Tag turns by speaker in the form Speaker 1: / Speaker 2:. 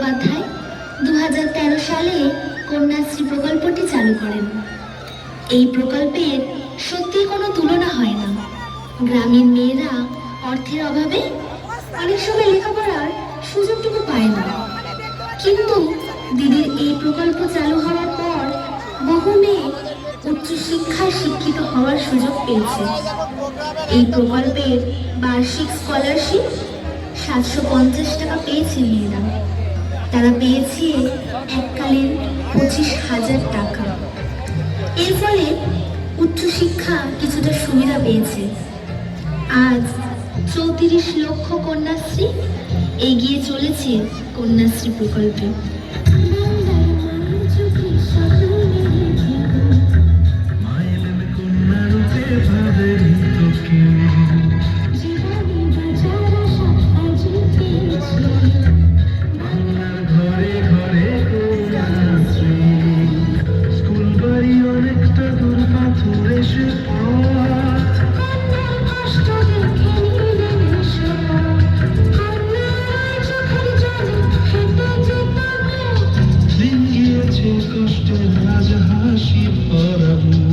Speaker 1: বন্দ্যোপাধ্যায় 2013 সালে কন্যাশ্রী প্রকল্পটি চালু করেন। এই প্রকল্পের সত্যি কোনো তুলনা হয় না। গ্রামের মেয়েরা অর্থের অভাবে অনেক সময় লেখাপড়ার সুযোগটুকু পায় না, কিন্তু দিদির এই প্রকল্প চালু হওয়ার পর বহু মেয়ে উচ্চশিক্ষায় শিক্ষিত হওয়ার সুযোগ পেয়েছে। এই প্রকল্পের বার্ষিক স্কলারশিপ 750 টাকা পেয়েছে মেয়েরা। তারা পেয়েছে এককালীন 25,000 টাকা। এর ফলে উচ্চশিক্ষা কিছুটা সুবিধা পেয়েছে। আজ 34 লক্ষ কন্যাশ্রী এগিয়ে চলেছে কন্যাশ্রী প্রকল্পে।
Speaker 2: কষ্ট রাজহাসি পরাবো